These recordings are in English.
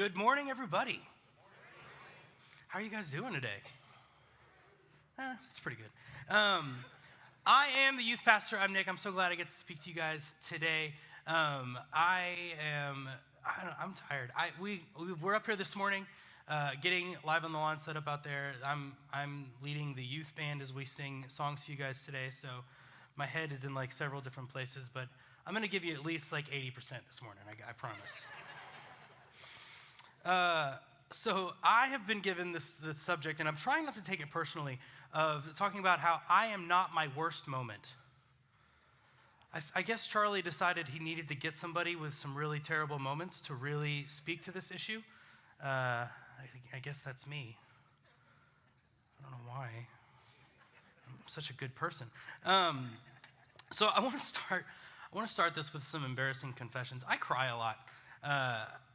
Good morning, everybody. How are you guys doing today? It's pretty good. I am the youth pastor. I'm Nick. I'm so glad I get to speak to you guys today. I'm tired. We're up here this morning, getting Live on the Lawn set up out there. I'm leading the youth band as we sing songs for you guys today. So my head is in like several different places, but I'm going to give you at least like 80% this morning. I promise. So I have been given this subject, and I'm trying not to take it personally, of talking about how I am not my worst moment. I guess Charlie decided he needed to get somebody with some really terrible moments to really speak to this issue. I guess that's me. I don't know why. I'm such a good person. So I want to start this with some embarrassing confessions. I cry a lot.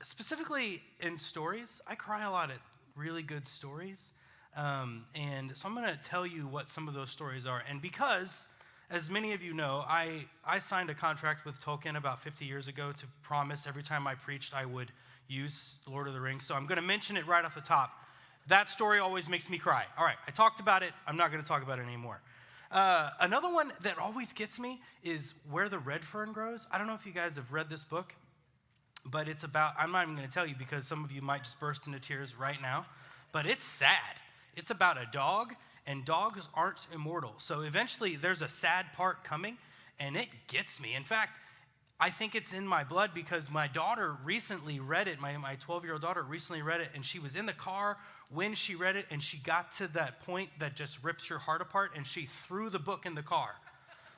Specifically in stories, I cry a lot at really good stories. And so I'm going to tell you what some of those stories are. And because, as many of you know, I signed a contract with Tolkien about 50 years ago to promise every time I preached I would use Lord of the Rings. So I'm going to mention it right off the top. That story always makes me cry. All right, I talked about it. I'm not going to talk about it anymore. Another one that always gets me is Where the Red Fern Grows. I don't know if you guys have read this book. But it's about, I'm not even going to tell you because some of you might just burst into tears right now, but it's sad. It's about a dog, and dogs aren't immortal. So eventually there's a sad part coming, and it gets me. In fact, I think it's in my blood because my daughter recently read it. My 12-year-old daughter recently read it, and she was in the car when she read it, and she got to that point that just rips your heart apart, and she threw the book in the car,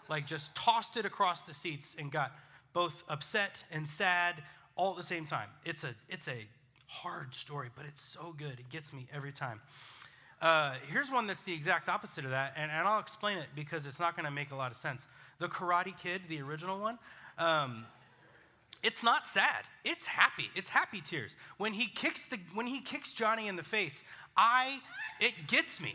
like just tossed it across the seats and got both upset and sad all at the same time. It's a hard story, but it's so good. It gets me every time. Here's one that's the exact opposite of that, and I'll explain it because it's not going to make a lot of sense. The Karate Kid, the original one, it's not sad. It's happy. It's happy tears. When he kicks Johnny in the face, it gets me.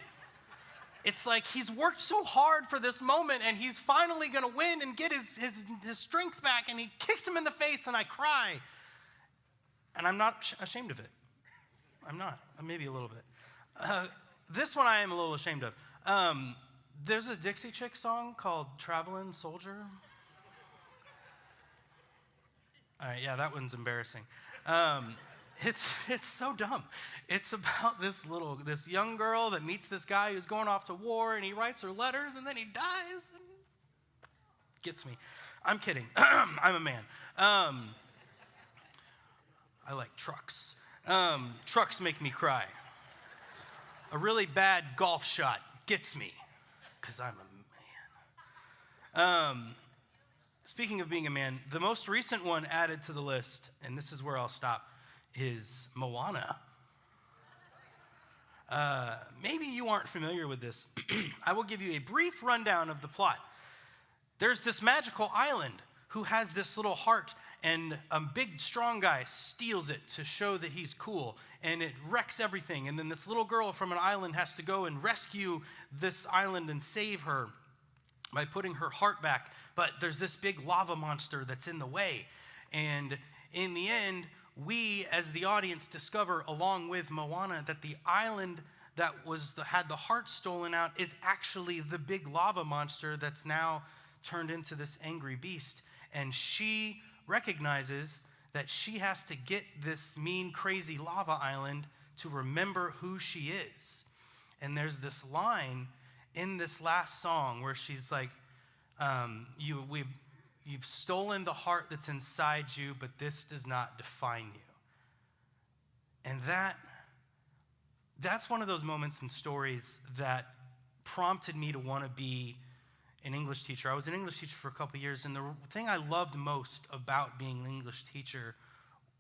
It's like he's worked so hard for this moment, and he's finally going to win and get his strength back, and he kicks him in the face, and I cry. And I'm not ashamed of it. I'm not. Maybe a little bit. This one I am a little ashamed of. There's a Dixie Chick song called Travelin' Soldier. All right, yeah, that one's embarrassing. It's so dumb. It's about this young girl that meets this guy who's going off to war, and he writes her letters, and then he dies, and gets me. I'm kidding. I'm a man. I like trucks. Trucks make me cry. A really bad golf shot gets me, because I'm a man. Speaking of being a man, the most recent one added to the list, and this is where I'll stop, is Moana. Maybe you aren't familiar with this. I will give you a brief rundown of the plot. There's this magical island who has this little heart, and a big, strong guy steals it to show that he's cool, and it wrecks everything. And then this little girl from an island has to go and rescue this island and save her by putting her heart back. But there's this big lava monster that's in the way. And in the end, we, as the audience, discover, along with Moana, that the island that had the heart stolen out is actually the big lava monster that's now turned into this angry beast. And she recognizes that she has to get this mean, crazy lava island to remember who she is. And there's this line in this last song where she's like, You've stolen the heart that's inside you, but this does not define you. And that's one of those moments in stories that prompted me to want to be an English teacher. I was an English teacher for a couple of years, and the thing I loved most about being an English teacher,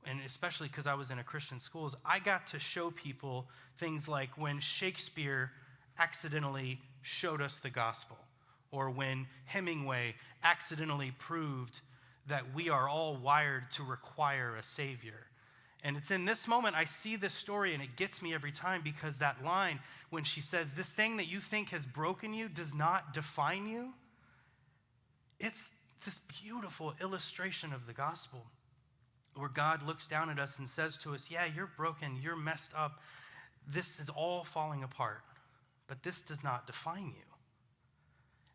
and especially because I was in a Christian school, is I got to show people things like when Shakespeare accidentally showed us the gospel, or when Hemingway accidentally proved that we are all wired to require a savior. And it's in this moment I see this story, and it gets me every time, because that line when she says, this thing that you think has broken you does not define you, it's this beautiful illustration of the gospel. where God looks down at us and says to us, yeah, you're broken, you're messed up. This is all falling apart, but this does not define you.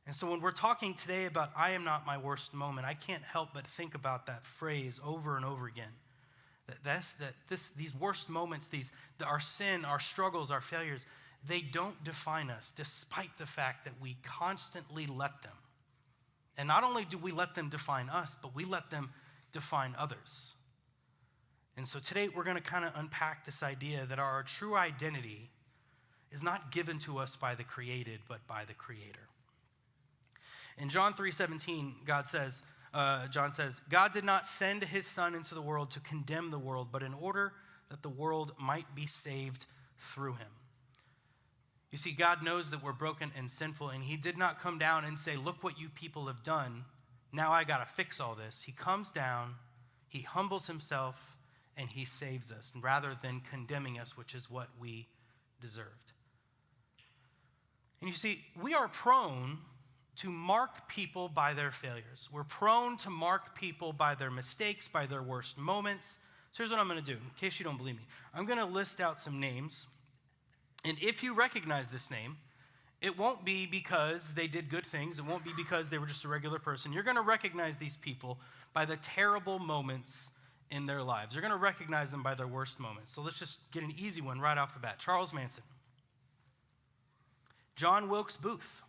And so when we're talking today about I am not my worst moment, I can't help but think about that phrase over and over again. These worst moments, our sin, our struggles, our failures, they don't define us, despite the fact that we constantly let them. And not only do we let them define us, but we let them define others. And so today we're going to kind of unpack this idea that our true identity is not given to us by the created, but by the Creator. In John 3:17, John says, God did not send his Son into the world to condemn the world, but in order that the world might be saved through him. You see, God knows that we're broken and sinful, and he did not come down and say, look what you people have done. Now I got to fix all this. He comes down, he humbles himself, and he saves us, rather than condemning us, which is what we deserved. And you see, we are prone to mark people by their failures. We're prone to mark people by their mistakes, by their worst moments. So here's what I'm going to do, in case you don't believe me. I'm going to list out some names. And if you recognize this name, it won't be because they did good things. It won't be because they were just a regular person. You're going to recognize these people by the terrible moments in their lives. You're going to recognize them by their worst moments. So let's just get an easy one right off the bat. Charles Manson. John Wilkes Booth.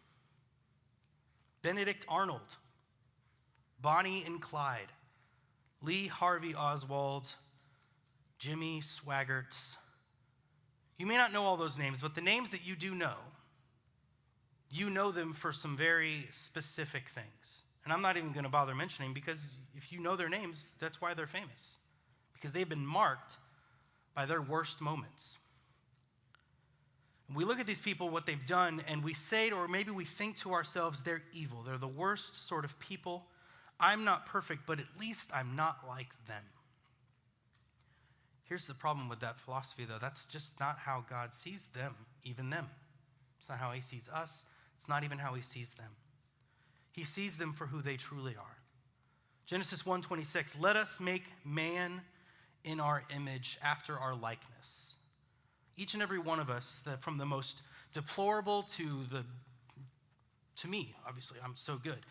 Benedict Arnold. Bonnie and Clyde. Lee Harvey Oswald. Jimmy Swaggarts. You may not know all those names, but the names that you do know, you know them for some very specific things. And I'm not even going to bother mentioning, because if you know their names, that's why they're famous. Because they've been marked by their worst moments. We look at these people, what they've done, and we say, or maybe we think to ourselves, they're evil. They're the worst sort of people. I'm not perfect, but at least I'm not like them. Here's the problem with that philosophy, though. That's just not how God sees them, even them. It's not how he sees us. It's not even how he sees them. He sees them for who they truly are. Genesis 1:26, let us make man in our image after our likeness. Each and every one of us, from the most deplorable to me, obviously, I'm so good.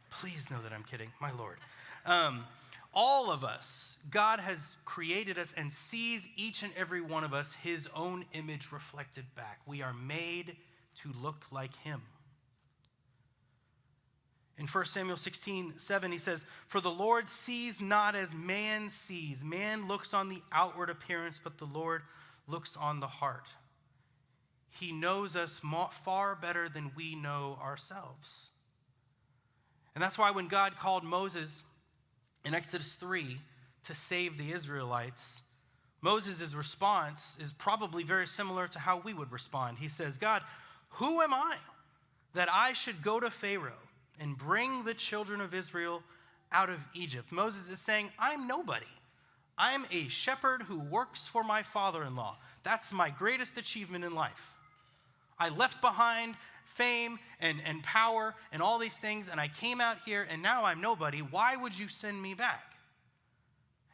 Please know that I'm kidding, my Lord. All of us, God has created us and sees each and every one of us his own image reflected back. We are made to look like him. In 1 Samuel 16:7, he says, for the Lord sees not as man sees. Man looks on the outward appearance, but the Lord looks on the heart. He knows us far better than we know ourselves. And that's why when God called Moses in Exodus 3 to save the Israelites, Moses' response is probably very similar to how we would respond. He says, God, who am I that I should go to Pharaoh and bring the children of Israel out of Egypt? Moses is saying, I'm nobody. I'm a shepherd who works for my father-in-law. That's my greatest achievement in life. I left behind fame and power and all these things, and I came out here, and now I'm nobody. Why would you send me back?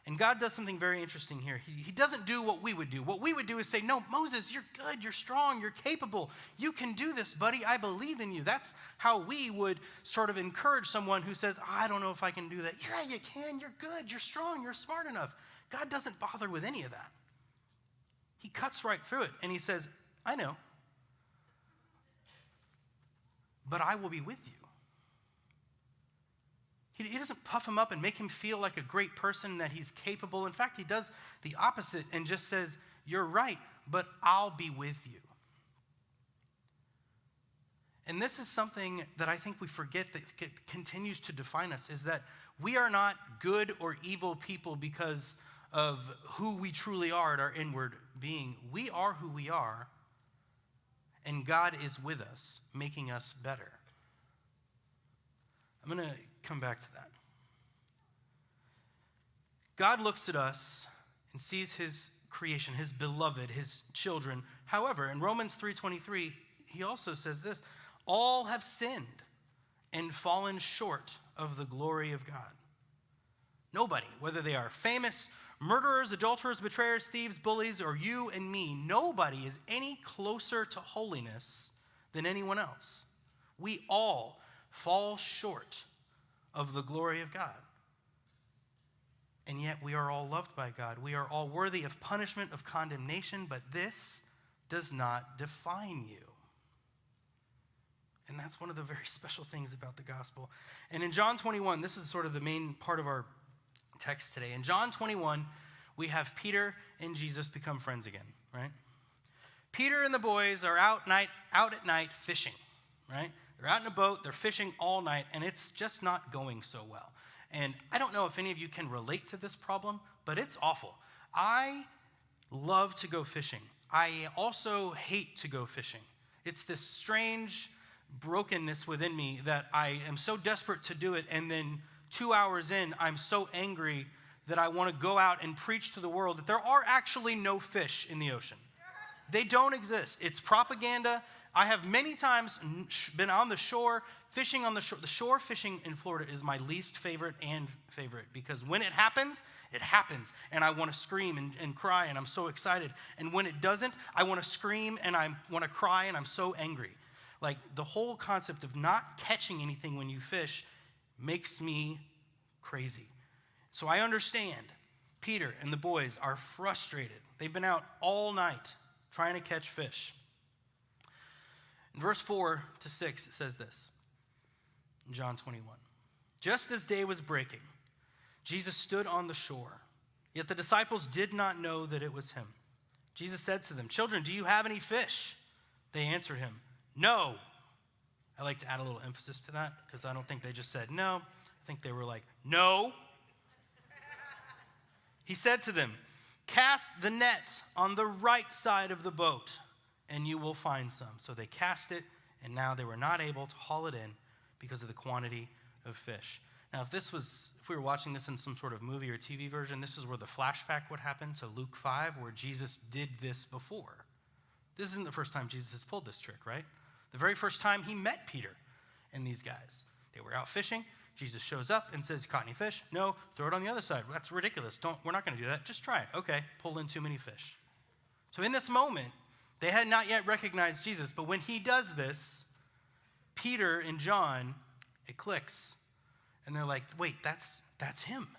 And God does something very interesting here. He doesn't do what we would do. What we would do is say, no, Moses, you're good, you're strong, you're capable. You can do this, buddy. I believe in you. That's how we would sort of encourage someone who says, I don't know if I can do that. Yeah, you can. You're good. You're strong. You're smart enough. God doesn't bother with any of that. He cuts right through it, and he says, I know, but I will be with you. He doesn't puff him up and make him feel like a great person, that he's capable. In fact, he does the opposite and just says, you're right, but I'll be with you. And this is something that I think we forget that continues to define us, is that we are not good or evil people because of who we truly are at our inward being. We are who we are, and God is with us, making us better. I'm going to come back to that. God looks at us and sees his creation, his beloved, his children. However, in Romans 3:23, he also says this, all have sinned and fallen short of the glory of God. Nobody, whether they are famous murderers, adulterers, betrayers, thieves, bullies, or you and me, nobody is any closer to holiness than anyone else. We all fall short of the glory of God. And yet we are all loved by God. We are all worthy of punishment, of condemnation, but this does not define you. And that's one of the very special things about the gospel. And in John 21, this is sort of the main part of our text today. In John 21, we have Peter and Jesus become friends again, right? Peter and the boys are out at night fishing, right? They're out in a boat, they're fishing all night, and it's just not going so well. And I don't know if any of you can relate to this problem, but it's awful. I love to go fishing. I also hate to go fishing. It's this strange brokenness within me that I am so desperate to do it, and then 2 hours in, I'm so angry that I want to go out and preach to the world that there are actually no fish in the ocean. They don't exist. It's propaganda. I have many times been on the shore, fishing on the shore. The shore fishing in Florida is my least favorite because when it happens, and I want to scream and cry, and I'm so excited. And when it doesn't, I want to scream and I want to cry, and I'm so angry. Like, the whole concept of not catching anything when you fish makes me crazy. So I understand Peter and the boys are frustrated. They've been out all night trying to catch fish. In verse 4 to 6, it says this, in John 21. Just as day was breaking, Jesus stood on the shore, yet the disciples did not know that it was him. Jesus said to them, "Children, do you have any fish?" They answered him, "No." I like to add a little emphasis to that because I don't think they just said no. I think they were like, "No." He said to them, "Cast the net on the right side of the boat, and you will find some." So they cast it, and now they were not able to haul it in because of the quantity of fish. Now, if we were watching this in some sort of movie or TV version, this is where the flashback would happen to Luke 5, where Jesus did this before. This isn't the first time Jesus has pulled this trick, right? The very first time he met Peter and these guys. They were out fishing. Jesus shows up and says, "Caught any fish?" "No." "Throw it on the other side." "That's ridiculous. We're not going to do that. Just try it." "Okay." Pull in too many fish. So in this moment, they had not yet recognized Jesus, but when he does this, Peter and John, it clicks. And they're like, "Wait, that's him."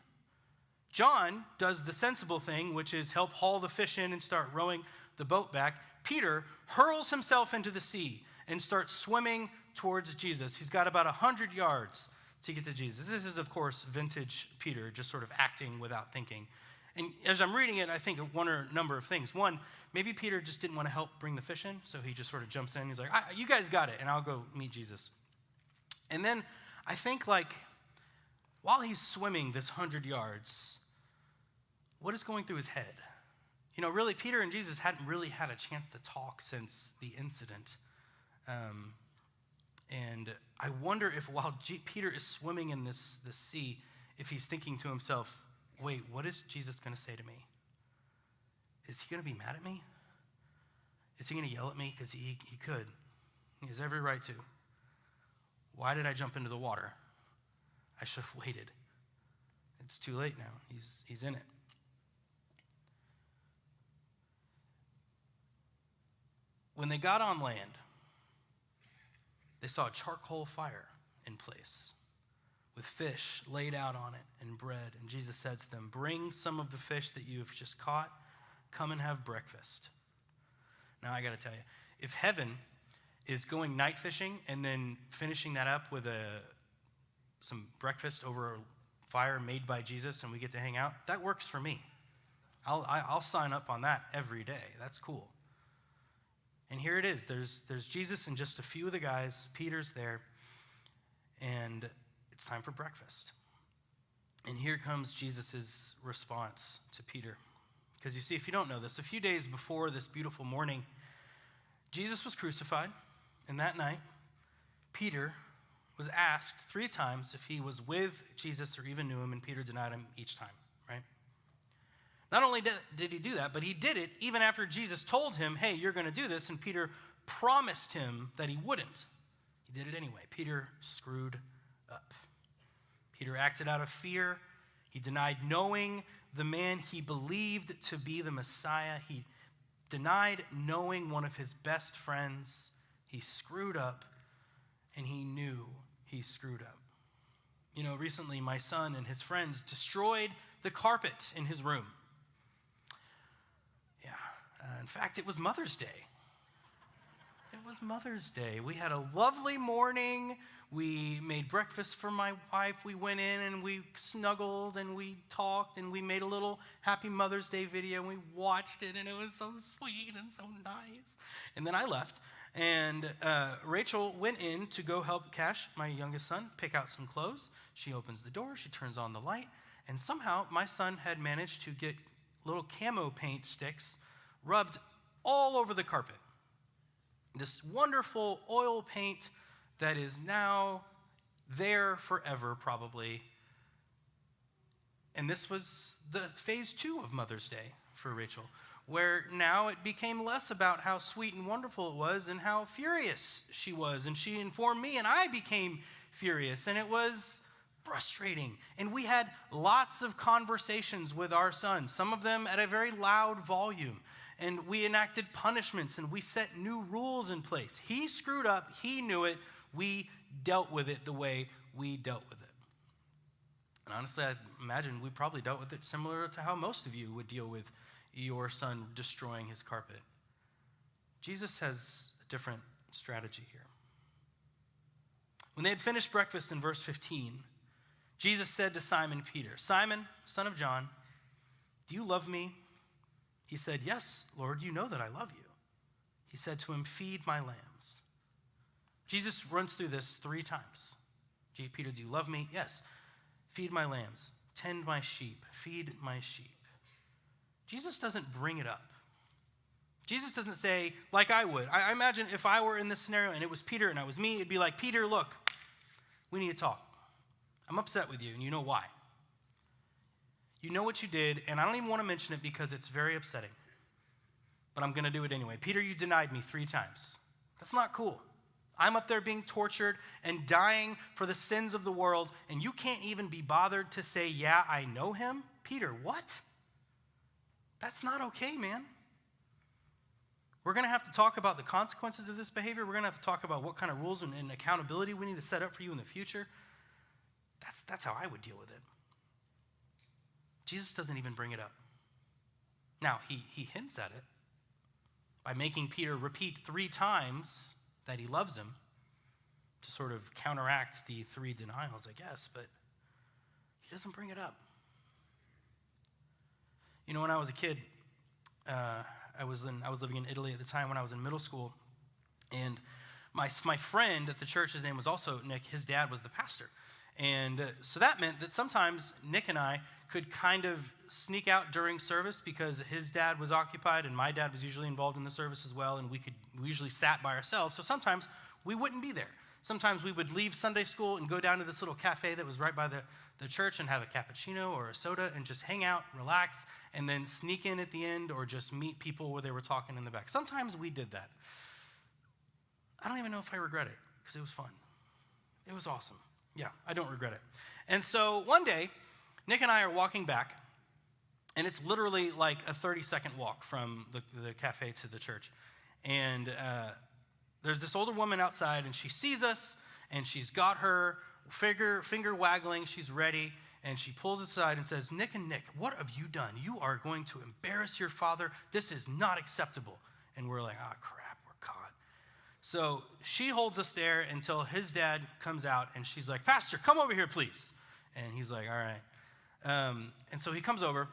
John does the sensible thing, which is help haul the fish in and start rowing the boat back. Peter hurls himself into the sea and starts swimming towards Jesus. He's got about 100 yards to get to Jesus. This is, of course, vintage Peter, just sort of acting without thinking. And as I'm reading it, I think of one or a number of things. One, maybe Peter just didn't want to help bring the fish in, so he just sort of jumps in. He's like, "You guys got it, and I'll go meet Jesus." And then I think, like, while he's swimming this 100 yards, what is going through his head? You know, really, Peter and Jesus hadn't really had a chance to talk since the incident. And I wonder if while Peter is swimming in this sea, if he's thinking to himself, "Wait, what is Jesus going to say to me? Is he going to be mad at me? Is he going to yell at me?" Because he could. He has every right to. Why did I jump into the water? I should have waited. It's too late now. He's in it. When they got on land, they saw a charcoal fire in place with fish laid out on it and bread. And Jesus said to them, "Bring some of the fish that you have just caught. Come and have breakfast." Now, I got to tell you, if heaven is going night fishing and then finishing that up with some breakfast over a fire made by Jesus and we get to hang out, that works for me. I'll sign up on that every day. That's cool. And here it is. There's Jesus and just a few of the guys. Peter's there. And it's time for breakfast. And here comes Jesus' response to Peter. Because you see, if you don't know this, a few days before this beautiful morning, Jesus was crucified. And that night, Peter was asked 3 times if he was with Jesus or even knew him, and Peter denied him each time, right? Not only did he do that, but he did it even after Jesus told him, "Hey, you're going to do this," and Peter promised him that he wouldn't. He did it anyway. Peter screwed up. Peter acted out of fear. He denied knowing the man he believed to be the Messiah. He denied knowing one of his best friends. He screwed up, and he knew he screwed up. You know, recently my son and his friends destroyed the carpet in his room. Yeah, in fact, it was Mother's Day. It was Mother's Day. We had a lovely morning. We made breakfast for my wife. We went in and we snuggled and we talked and we made a little Happy Mother's Day video and we watched it and it was so sweet and so nice. And then I left and Rachel went in to go help Cash, my youngest son, pick out some clothes. She opens the door, she turns on the light, and somehow my son had managed to get little camo paint sticks rubbed all over the carpet. This wonderful oil paint that is now there forever, probably. And this was the phase 2 of Mother's Day for Rachel, where now it became less about how sweet and wonderful it was and how furious she was. And she informed me, and I became furious, and it was frustrating. And we had lots of conversations with our son, some of them at a very loud volume. And we enacted punishments, and we set new rules in place. He screwed up. He knew it. We dealt with it the way we dealt with it. And honestly, I imagine we probably dealt with it similar to how most of you would deal with your son destroying his carpet. Jesus has a different strategy here. When they had finished breakfast in verse 15, Jesus said to Simon Peter, "Simon, son of John, do you love me?" He said, "Yes, Lord, you know that I love you." He said to him, "Feed my lambs." Jesus runs through this 3 times. Peter, do you love me? Yes. Feed my lambs. Tend my sheep. Feed my sheep. Jesus doesn't bring it up. Jesus doesn't say, like I would. I imagine if I were in this scenario and it was Peter and it was me, it'd be like, "Peter, look, we need to talk. I'm upset with you, and you know why. You know what you did, and I don't even want to mention it because it's very upsetting. But I'm going to do it anyway. Peter, you denied me 3 times. That's not cool. I'm up there being tortured and dying for the sins of the world, and you can't even be bothered to say, yeah, I know him? Peter, what? That's not okay, man. We're going to have to talk about the consequences of this behavior. We're going to have to talk about what kind of rules and accountability we need to set up for you in the future. That's how I would deal with it. Jesus doesn't even bring it up. Now, he hints at it by making Peter repeat 3 times that he loves him to sort of counteract the 3 denials, I guess, but he doesn't bring it up. You know, when I was a kid, I was living in Italy at the time when I was in middle school, and my friend at the church, his name was also Nick, his dad was the pastor. And so that meant that sometimes Nick and I could kind of sneak out during service because his dad was occupied and my dad was usually involved in the service as well, and we usually sat by ourselves. So sometimes we wouldn't be there. Sometimes we would leave Sunday school and go down to this little cafe that was right by the church and have a cappuccino or a soda and just hang out, relax, and then sneak in at the end or just meet people where they were talking in the back. Sometimes we did that. I don't even know if I regret it because it was fun. It was awesome. Yeah, I don't regret it. And so one day, Nick and I are walking back, and it's literally like a 30-second walk from the cafe to the church. And there's this older woman outside, and she sees us, and she's got her finger waggling. She's ready, and she pulls aside and says, Nick, what have you done? You are going to embarrass your father. This is not acceptable. And we're like, oh, crap, we're caught. So she holds us there until his dad comes out, and she's like, Pastor, come over here, please. And he's like, all right. And so he comes over,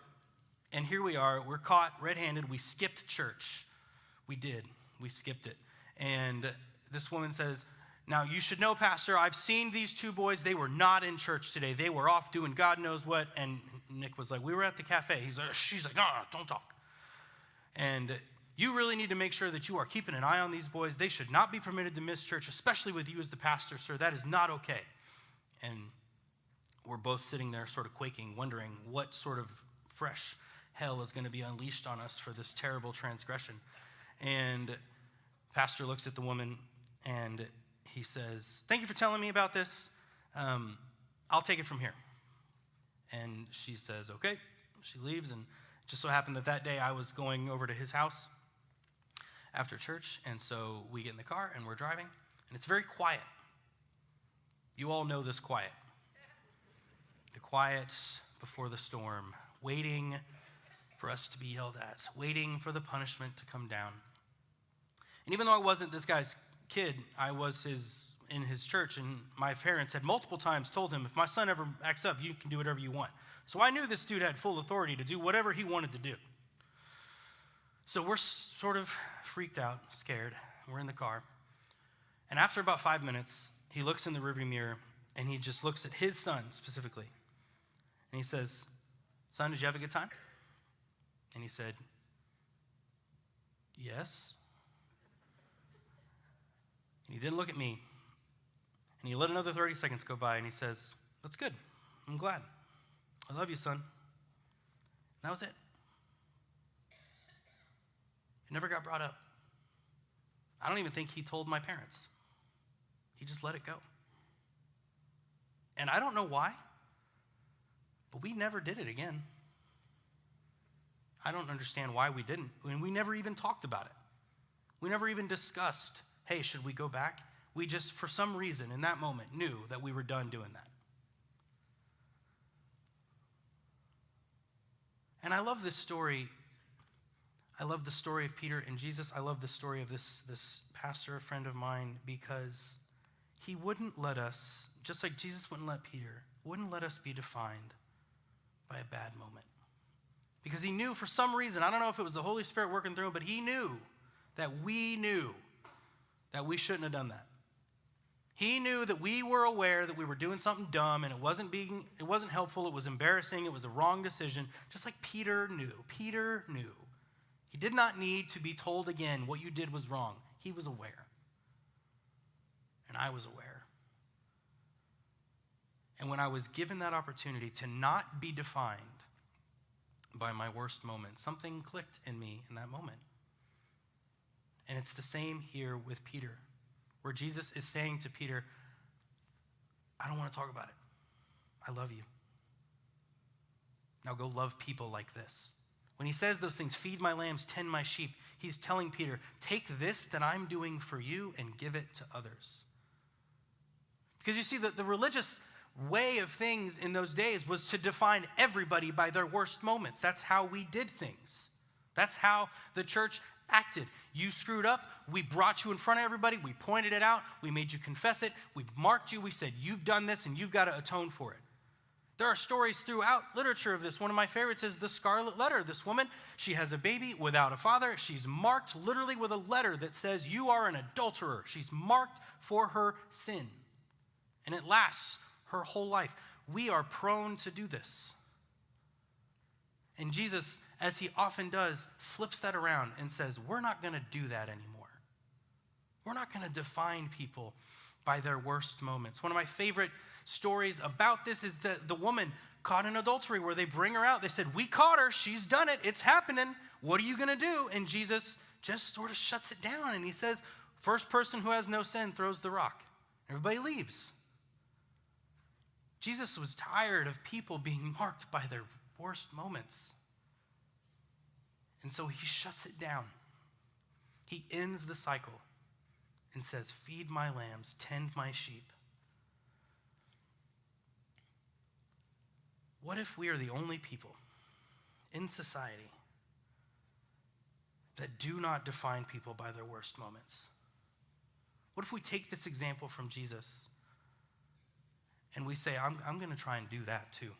and here we are. We're caught red-handed. We skipped church. We did. We skipped it. And this woman says, now, you should know, Pastor, I've seen these 2 boys. They were not in church today. They were off doing God knows what. And Nick was like, we were at the cafe. She's like, no, don't talk. And you really need to make sure that you are keeping an eye on these boys. They should not be permitted to miss church, especially with you as the pastor, sir. That is not okay. And we're both sitting there sort of quaking, wondering what sort of fresh hell is going to be unleashed on us for this terrible transgression. And pastor looks at the woman and he says, thank you for telling me about this. I'll take it from here. And she says, okay. She leaves, and it just so happened that day I was going over to his house after church, and so we get in the car, and we're driving, and it's very quiet. You all know this quiet. The quiet before the storm, waiting for us to be yelled at, waiting for the punishment to come down. And even though I wasn't this guy's kid, I was in his church, and my parents had multiple times told him, if my son ever acts up, you can do whatever you want. So I knew this dude had full authority to do whatever he wanted to do. So we're sort of freaked out, scared. We're in the car. And after about 5 minutes, he looks in the rearview mirror, and he just looks at his son specifically. And he says, son, did you have a good time? And he said, yes. And he didn't look at me. And he let another 30 seconds go by, and he says, that's good. I'm glad. I love you, son. And that was it. It never got brought up. I don't even think he told my parents. He just let it go. And I don't know why, but we never did it again. I don't understand why we didn't. And we never even talked about it. We never even discussed, hey, should we go back? We just, for some reason, in that moment, knew that we were done doing that. And I love this story. I love the story of Peter and Jesus. I love the story of this pastor, a friend of mine, because he wouldn't let us, just like Jesus wouldn't let Peter, wouldn't let us be defined by a bad moment. Because he knew for some reason, I don't know if it was the Holy Spirit working through him, but he knew that we shouldn't have done that. He knew that we were aware that we were doing something dumb and it wasn't helpful, it was embarrassing, it was a wrong decision, just like Peter knew. Peter knew. He did not need to be told again what you did was wrong. He was aware. And I was aware. And when I was given that opportunity to not be defined by my worst moment, something clicked in me in that moment. And it's the same here with Peter, where Jesus is saying to Peter, I don't want to talk about it. I love you. Now go love people like this. When he says those things, feed my lambs, tend my sheep, he's telling Peter, take this that I'm doing for you and give it to others. Because you see, the religious way of things in those days was to define everybody by their worst moments. That's how we did things. That's how the church acted. You screwed up, we brought you in front of everybody, we pointed it out, we made you confess it, we marked you, we said, you've done this and you've got to atone for it. There are stories throughout literature of this. One of my favorites is the Scarlet Letter. This woman, she has a baby without a father. She's marked literally with a letter that says, you are an adulterer. She's marked for her sin. And it lasts her whole life. We are prone to do this. And Jesus, as he often does, flips that around and says, we're not going to do that anymore. We're not going to define people by their worst moments. One of my favorite stories about this is the woman caught in adultery, where they bring her out. They said, we caught her. She's done it. It's happening. What are you going to do? And Jesus just sort of shuts it down. And he says, first person who has no sin throws the rock. Everybody leaves. Jesus was tired of people being marked by their worst moments. And so he shuts it down. He ends the cycle and says, feed my lambs, tend my sheep. What if we are the only people in society that do not define people by their worst moments? What if we take this example from Jesus and we say, I'm going to try and do that too.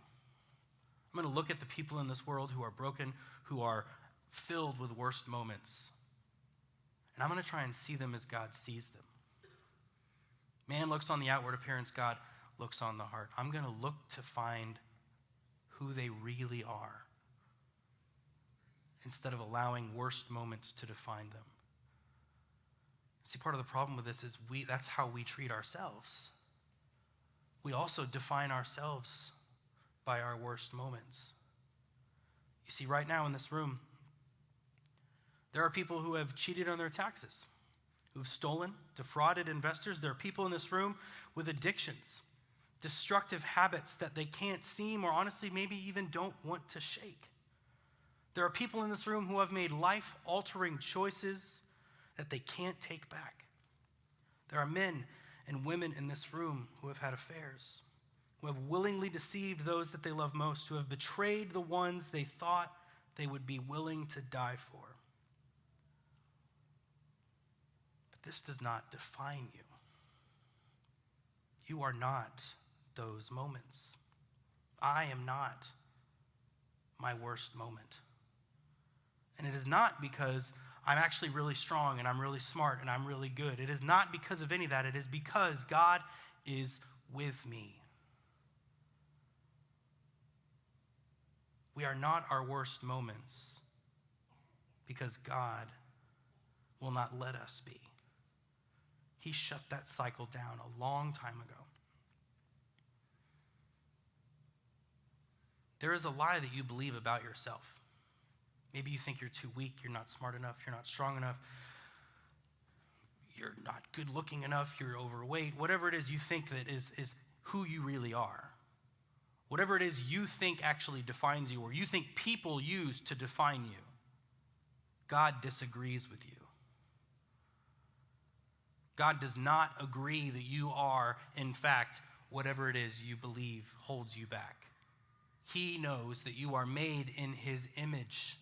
I'm going to look at the people in this world who are broken, who are filled with worst moments, and I'm going to try and see them as God sees them. Man looks on the outward appearance, God looks on the heart. I'm going to look to find who they really are instead of allowing worst moments to define them. See, part of the problem with this is that's how we treat ourselves. We also define ourselves by our worst moments. You see, right now in this room, there are people who have cheated on their taxes, who've stolen, defrauded investors. There are people in this room with addictions, destructive habits that they can't seem or honestly maybe even don't want to shake. There are people in this room who have made life-altering choices that they can't take back. There are men and women in this room who have had affairs, who have willingly deceived those that they love most, who have betrayed the ones they thought they would be willing to die for. But this does not define you. You are not those moments. I am not my worst moment. And it is not because I'm actually really strong and I'm really smart and I'm really good. It is not because of any of that. It is because God is with me. We are not our worst moments because God will not let us be. He shut that cycle down a long time ago. There is a lie that you believe about yourself. Maybe you think you're too weak, you're not smart enough, you're not strong enough, you're not good looking enough, you're overweight. Whatever it is you think that is who you really are. Whatever it is you think actually defines you or you think people use to define you, God disagrees with you. God does not agree that you are, in fact, whatever it is you believe holds you back. He knows that you are made in his image.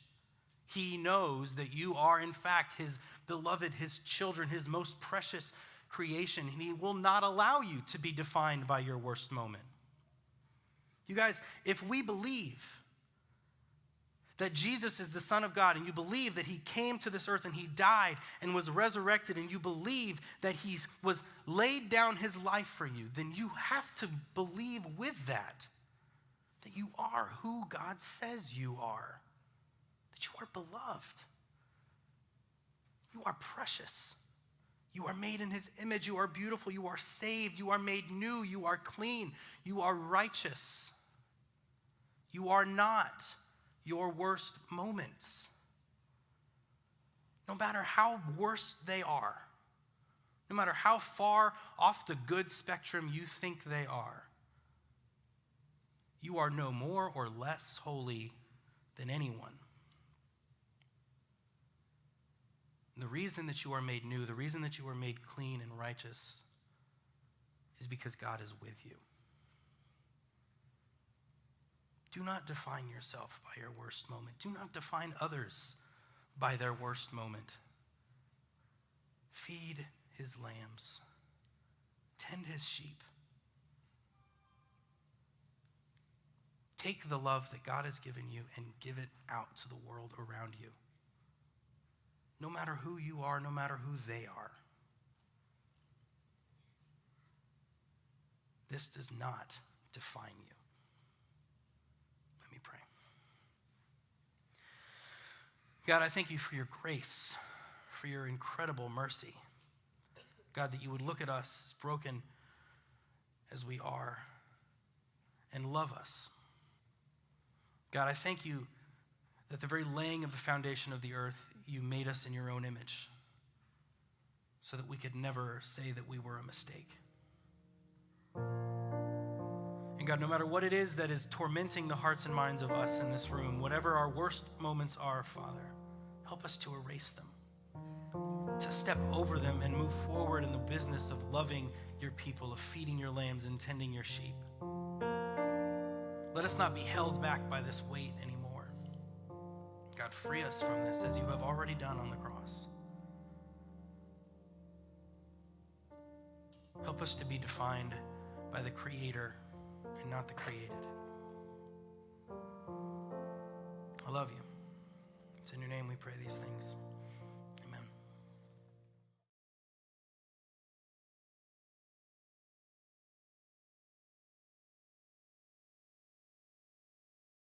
He knows that you are, in fact, his beloved, his children, his most precious creation. And he will not allow you to be defined by your worst moment. You guys, if we believe that Jesus is the Son of God, and you believe that he came to this earth and he died and was resurrected, and you believe that he was laid down his life for you, then you have to believe with that you are who God says you are, that you are beloved. You are precious. You are made in his image. You are beautiful. You are saved. You are made new. You are clean. You are righteous. You are not your worst moments. No matter how worse they are, no matter how far off the good spectrum you think they are, you are no more or less holy than anyone. The reason that you are made new, the reason that you are made clean and righteous is because God is with you. Do not define yourself by your worst moment. Do not define others by their worst moment. Feed his lambs. Tend his sheep. Take the love that God has given you and give it out to the world around you. No matter who you are, no matter who they are. This does not define you. Let me pray. God, I thank you for your grace, for your incredible mercy. God, that you would look at us broken as we are and love us. God, I thank you that the very laying of the foundation of the earth, you made us in your own image so that we could never say that we were a mistake. And God, no matter what it is that is tormenting the hearts and minds of us in this room, whatever our worst moments are, Father, help us to erase them, to step over them and move forward in the business of loving your people, of feeding your lambs and tending your sheep. Let us not be held back by this weight anymore. God, free us from this as you have already done on the cross. Help us to be defined by the Creator and not the created. I love you. It's in your name we pray these things.